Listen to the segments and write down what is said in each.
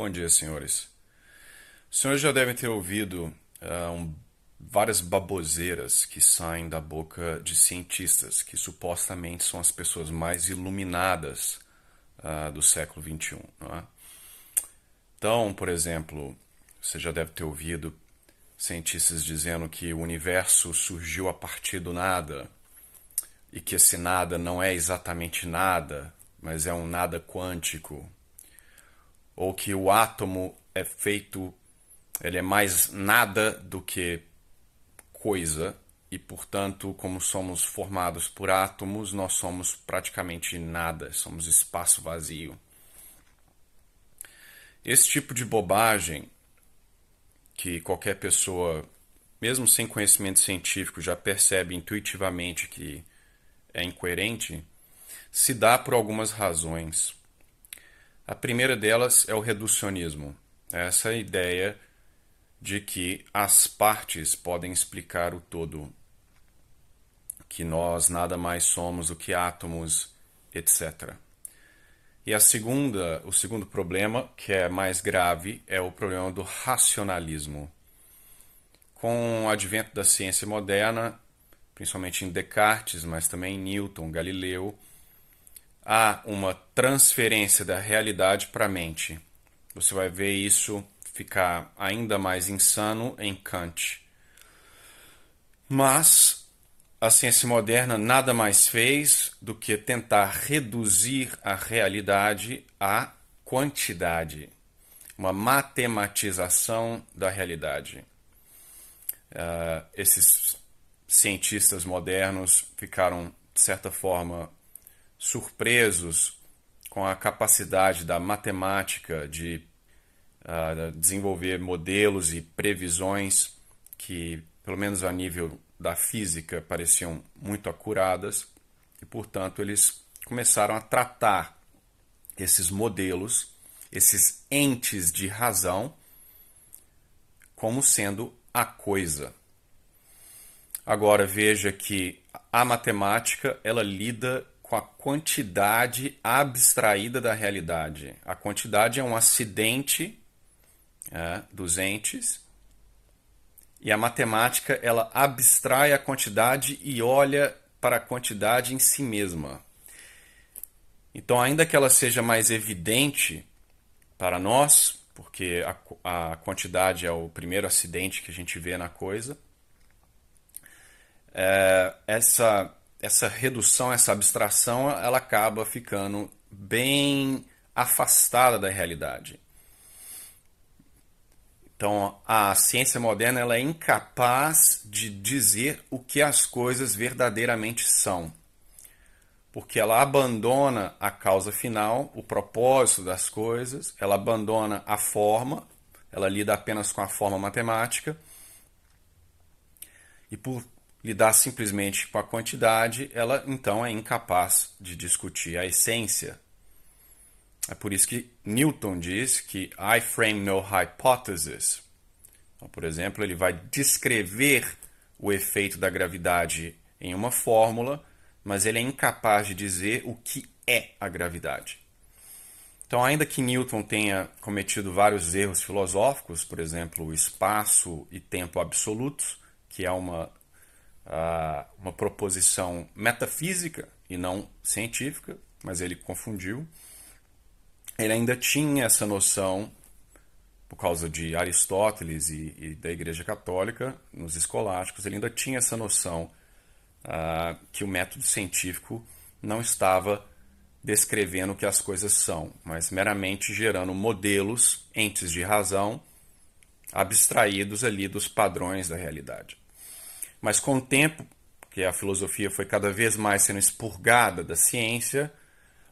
Bom dia, senhores. Os senhores já devem ter ouvido várias baboseiras que saem da boca de cientistas, que supostamente são as pessoas mais iluminadas do século XXI, não é? Então, por exemplo, você já deve ter ouvido cientistas dizendo que o universo surgiu a partir do nada e que esse nada não é exatamente nada, mas é um nada quântico, ou que o átomo é feito, ele é mais nada do que coisa, e portanto, como somos formados por átomos, nós somos praticamente nada, somos espaço vazio. Esse tipo de bobagem que qualquer pessoa, mesmo sem conhecimento científico, já percebe intuitivamente que é incoerente, se dá por algumas razões. A primeira delas é o reducionismo. Essa é a ideia de que as partes podem explicar o todo, que nós nada mais somos do que átomos, etc. E o segundo problema, que é mais grave, é o problema do racionalismo. Com o advento da ciência moderna, principalmente em Descartes, mas também em Newton, Galileu, há uma transferência da realidade para a mente. Você vai ver isso ficar ainda mais insano em Kant. Mas a ciência moderna nada mais fez do que tentar reduzir a realidade à quantidade, uma matematização da realidade. Esses cientistas modernos ficaram, de certa forma, surpresos com a capacidade da matemática de desenvolver modelos e previsões que, pelo menos a nível da física, pareciam muito acuradas, e, portanto, eles começaram a tratar esses modelos, esses entes de razão, como sendo a coisa. Agora veja que a matemática ela lida com a quantidade abstraída da realidade. A quantidade é um acidente dos entes, e a matemática ela abstrai a quantidade e olha para a quantidade em si mesma. Então, ainda que ela seja mais evidente para nós, porque a quantidade é o primeiro acidente que a gente vê na coisa, essa redução, essa abstração, ela acaba ficando bem afastada da realidade. Então, a ciência moderna ela é incapaz de dizer o que as coisas verdadeiramente são, porque ela abandona a causa final, o propósito das coisas, ela abandona a forma, ela lida apenas com a forma matemática, e por lidar simplesmente com a quantidade, ela então é incapaz de discutir a essência. É por isso que Newton diz que I frame no hypothesis. Então, por exemplo, ele vai descrever o efeito da gravidade em uma fórmula, mas ele é incapaz de dizer o que é a gravidade. Então, ainda que Newton tenha cometido vários erros filosóficos, por exemplo, o espaço e tempo absolutos, que é uma proposição metafísica e não científica, mas ele confundiu. Ele ainda tinha essa noção, por causa de Aristóteles e da Igreja Católica, nos escolásticos, ele ainda tinha essa noção que o método científico não estava descrevendo o que as coisas são, mas meramente gerando modelos, entes de razão, abstraídos ali dos padrões da realidade. Mas com o tempo, que a filosofia foi cada vez mais sendo expurgada da ciência,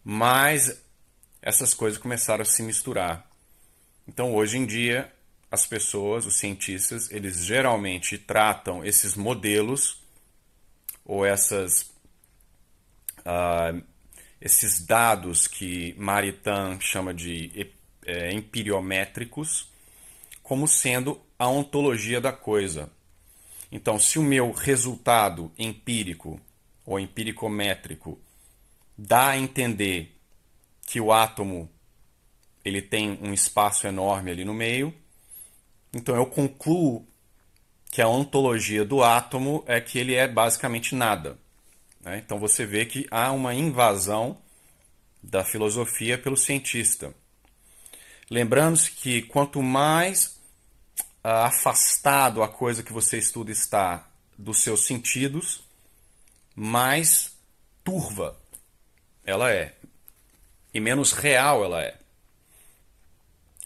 mais essas coisas começaram a se misturar. Então, hoje em dia, as pessoas, os cientistas, eles geralmente tratam esses modelos ou esses dados que Maritain chama de empiriométricos como sendo a ontologia da coisa. Então, se o meu resultado empírico ou empiricométrico dá a entender que o átomo ele tem um espaço enorme ali no meio. Então eu concluo que a ontologia do átomo é que ele é basicamente nada, né? Então você vê que há uma invasão da filosofia pelo cientista. Lembrando-se que quanto mais afastado a coisa que você estuda está dos seus sentidos, mais turva ela é e menos real ela é.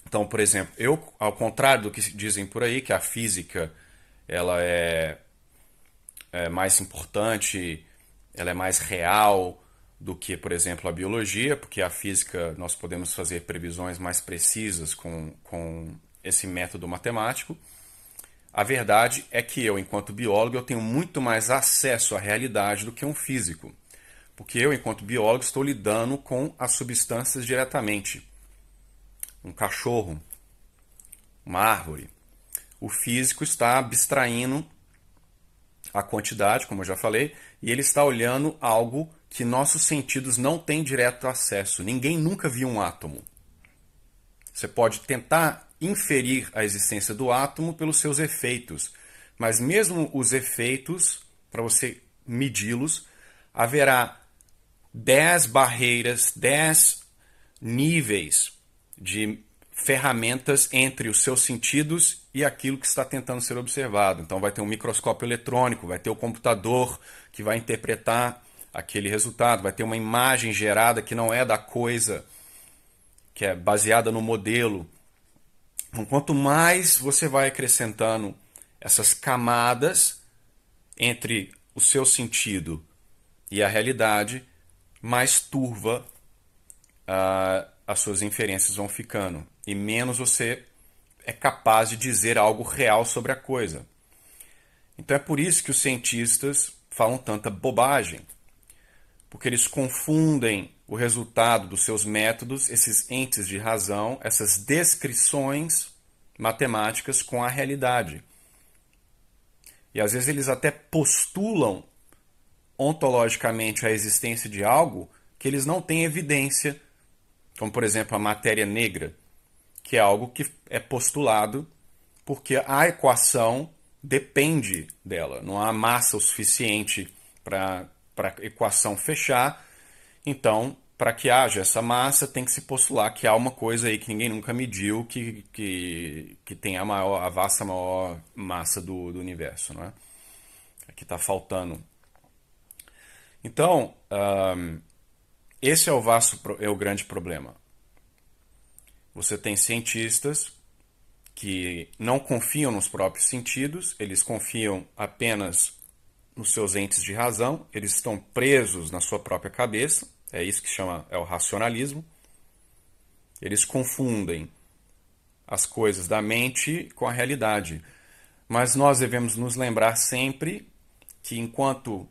Então, por exemplo, eu, ao contrário do que dizem por aí, que a física ela é mais importante, ela é mais real do que, por exemplo, a biologia, porque a física nós podemos fazer previsões mais precisas com esse método matemático. A verdade é que eu, enquanto biólogo, eu tenho muito mais acesso à realidade do que um físico. Porque eu, enquanto biólogo, estou lidando com as substâncias diretamente. Um cachorro, uma árvore. O físico está abstraindo a quantidade, como eu já falei, e ele está olhando algo que nossos sentidos não têm direto acesso. Ninguém nunca viu um átomo. Você pode tentar inferir a existência do átomo pelos seus efeitos, mas mesmo os efeitos, para você medi-los, haverá 10 barreiras, 10 níveis de ferramentas entre os seus sentidos e aquilo que está tentando ser observado. Então vai ter um microscópio eletrônico, vai ter o computador que vai interpretar aquele resultado, vai ter uma imagem gerada que não é da coisa, que é baseada no modelo. Então, quanto mais você vai acrescentando essas camadas entre o seu sentido e a realidade, mais turva as suas inferências vão ficando e menos você é capaz de dizer algo real sobre a coisa. Então é por isso que os cientistas falam tanta bobagem, porque eles confundem o resultado dos seus métodos, esses entes de razão, essas descrições matemáticas com a realidade. E às vezes eles até postulam ontologicamente a existência de algo que eles não têm evidência, como por exemplo a matéria negra, que é algo que é postulado porque a equação depende dela. Não há massa o suficiente para a equação fechar. Então, para que haja essa massa, tem que se postular que há uma coisa aí que ninguém nunca mediu que tem a vasta maior massa do universo. Não é? Aqui está faltando. Então, esse é o grande problema. Você tem cientistas que não confiam nos próprios sentidos, eles confiam apenas nos seus entes de razão, eles estão presos na sua própria cabeça, é isso que é o racionalismo. Eles confundem as coisas da mente com a realidade. Mas nós devemos nos lembrar sempre que enquanto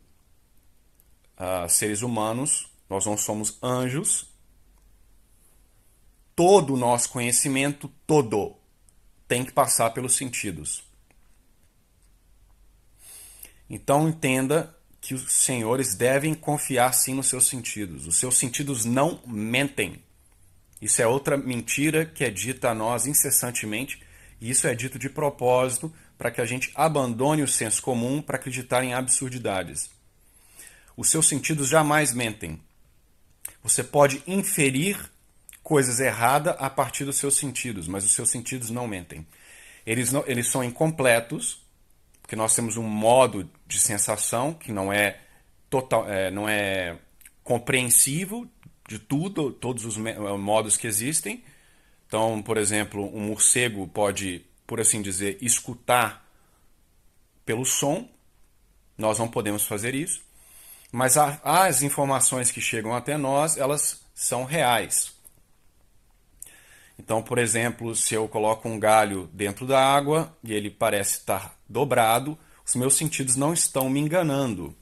seres humanos, nós não somos anjos, todo o nosso conhecimento, todo, tem que passar pelos sentidos. Então entenda que os senhores devem confiar sim nos seus sentidos. Os seus sentidos não mentem. Isso é outra mentira que é dita a nós incessantemente, e isso é dito de propósito para que a gente abandone o senso comum para acreditar em absurdidades. Os seus sentidos jamais mentem. Você pode inferir coisas erradas a partir dos seus sentidos, mas os seus sentidos não mentem. Eles são incompletos, porque nós temos um modo de sensação que não é compreensivo de tudo, todos os modos que existem. Então, por exemplo, um morcego pode, por assim dizer, escutar pelo som. Nós não podemos fazer isso. Mas as informações que chegam até nós, elas são reais. Então, por exemplo, se eu coloco um galho dentro da água e ele parece estar dobrado, os meus sentidos não estão me enganando.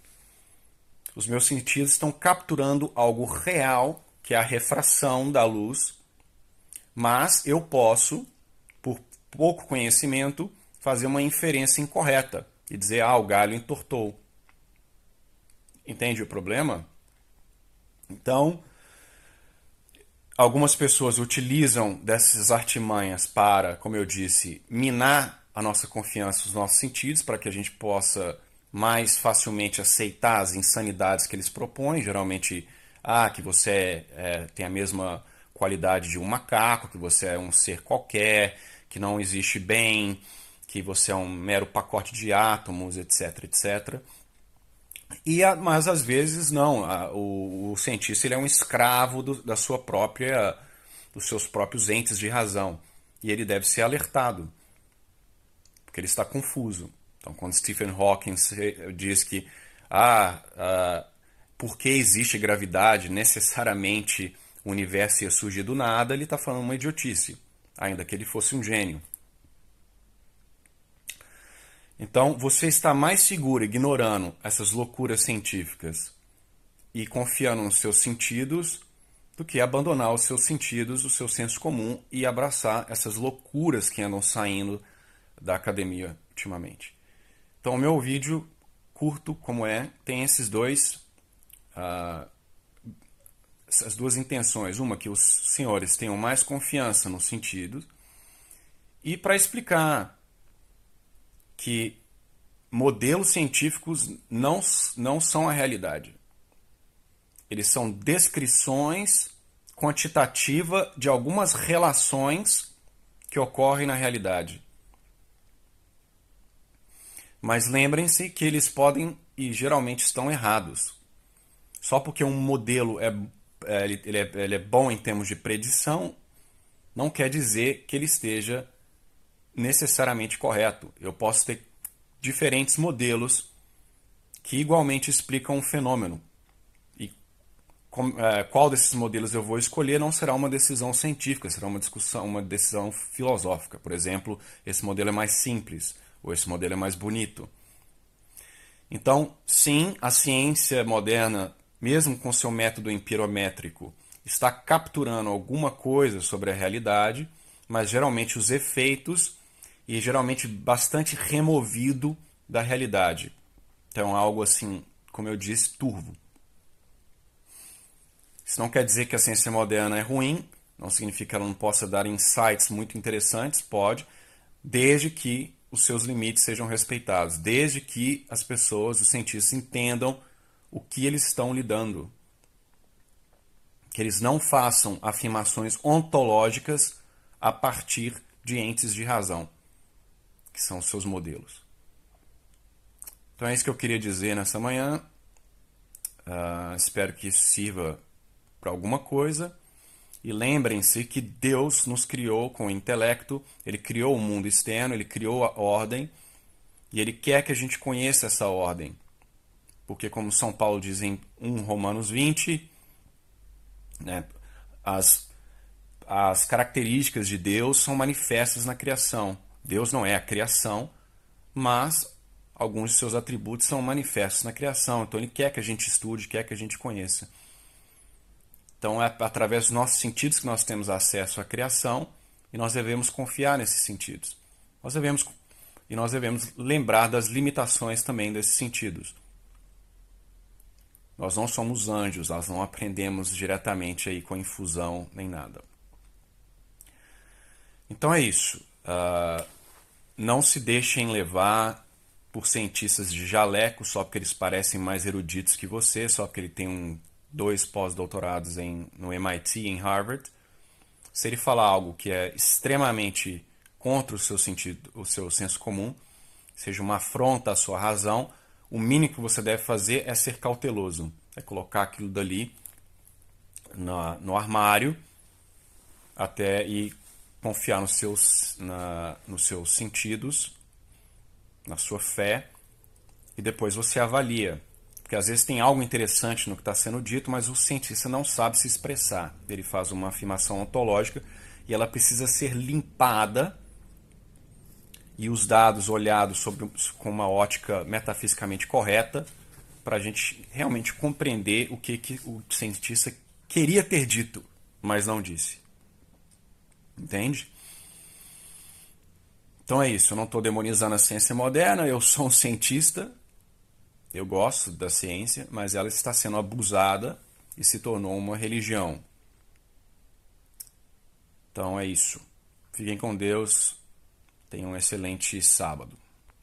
Os meus sentidos estão capturando algo real, que é a refração da luz, mas eu posso, por pouco conhecimento, fazer uma inferência incorreta e dizer, o galho entortou. Entende o problema? Então, Algumas pessoas utilizam dessas artimanhas para, como eu disse, minar a nossa confiança, os nossos sentidos, para que a gente possa mais facilmente aceitar as insanidades que eles propõem. Geralmente, que você tem a mesma qualidade de um macaco, que você é um ser qualquer, que não existe bem, que você é um mero pacote de átomos, etc, etc. Mas às vezes não. O cientista ele é um escravo da sua própria, dos seus próprios entes de razão. E ele deve ser alertado, porque ele está confuso. Então, quando Stephen Hawking diz que por que existe gravidade, necessariamente o universo ia surgir do nada, ele está falando uma idiotice, ainda que ele fosse um gênio. Então, você está mais seguro ignorando essas loucuras científicas e confiando nos seus sentidos do que abandonar os seus sentidos, o seu senso comum e abraçar essas loucuras que andam saindo da academia ultimamente. Então, o meu vídeo curto, como tem essas duas intenções. Uma, que os senhores tenham mais confiança nos sentidos, e para explicar que modelos científicos não são a realidade. Eles são descrições quantitativas de algumas relações que ocorrem na realidade. Mas lembrem-se que eles podem e geralmente estão errados. Só porque um modelo ele é bom em termos de predição, não quer dizer que ele esteja necessariamente correto. Eu posso ter diferentes modelos que igualmente explicam um fenômeno. E qual desses modelos eu vou escolher não será uma decisão científica, será uma decisão filosófica. Por exemplo, esse modelo é mais simples, ou esse modelo é mais bonito. Então, sim, a ciência moderna, mesmo com seu método empirométrico, está capturando alguma coisa sobre a realidade, mas geralmente os efeitos e geralmente bastante removido da realidade. Então, algo assim, como eu disse, turvo. Isso não quer dizer que a ciência moderna é ruim, não significa que ela não possa dar insights muito interessantes, pode, desde que os seus limites sejam respeitados, desde que as pessoas, os cientistas, entendam o que eles estão lidando. Que eles não façam afirmações ontológicas a partir de entes de razão, que são os seus modelos. Então é isso que eu queria dizer nessa manhã. Espero que isso sirva para alguma coisa. E lembrem-se que Deus nos criou com o intelecto, Ele criou o mundo externo, Ele criou a ordem, e Ele quer que a gente conheça essa ordem. Porque, como São Paulo diz em 1 Romanos 20, né, as características de Deus são manifestas na criação. Deus não é a criação, mas alguns de seus atributos são manifestos na criação. Então Ele quer que a gente estude, quer que a gente conheça. Então é através dos nossos sentidos que nós temos acesso à criação e nós devemos confiar nesses sentidos. Nós devemos lembrar das limitações também desses sentidos. Nós não somos anjos, nós não aprendemos diretamente aí com infusão nem nada. Então é isso. Não se deixem levar por cientistas de jaleco só porque eles parecem mais eruditos que você, só porque ele tem 2 pós-doutorados no MIT e em Harvard. Se ele falar algo que é extremamente contra o seu sentido, o seu senso comum, seja uma afronta à sua razão, o mínimo que você deve fazer é ser cauteloso. É colocar aquilo dali no armário e confiar nos seus sentidos, na sua fé, e depois você avalia. Porque às vezes tem algo interessante no que está sendo dito, mas o cientista não sabe se expressar. Ele faz uma afirmação ontológica e ela precisa ser limpada e os dados olhados com uma ótica metafisicamente correta para a gente realmente compreender o que o cientista queria ter dito, mas não disse. Entende? Então é isso, eu não estou demonizando a ciência moderna, eu sou um cientista. Eu gosto da ciência, mas ela está sendo abusada e se tornou uma religião. Então é isso. Fiquem com Deus. Tenham um excelente sábado.